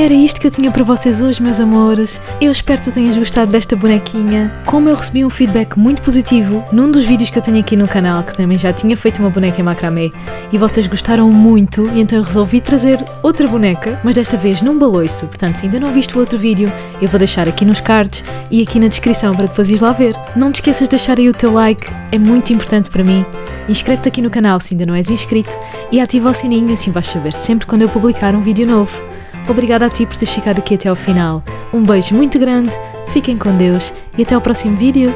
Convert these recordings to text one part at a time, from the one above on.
era isto que eu tinha para vocês hoje, meus amores. Eu espero que tu tenhas gostado desta bonequinha. Como eu recebi um feedback muito positivo num dos vídeos que eu tenho aqui no canal, que também já tinha feito uma boneca em macramé, e vocês gostaram muito, e então eu resolvi trazer outra boneca, mas desta vez num baloiço. Portanto, se ainda não viste o outro vídeo, eu vou deixar aqui nos cards e aqui na descrição para depois ires lá ver. Não te esqueças de deixar aí o teu like, é muito importante para mim. Inscreve-te aqui no canal se ainda não és inscrito e ativa o sininho, assim vais saber sempre quando eu publicar um vídeo novo. Obrigada a ti por teres ficado aqui até ao final. Um beijo muito grande, fiquem com Deus e até ao próximo vídeo.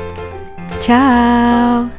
Tchau!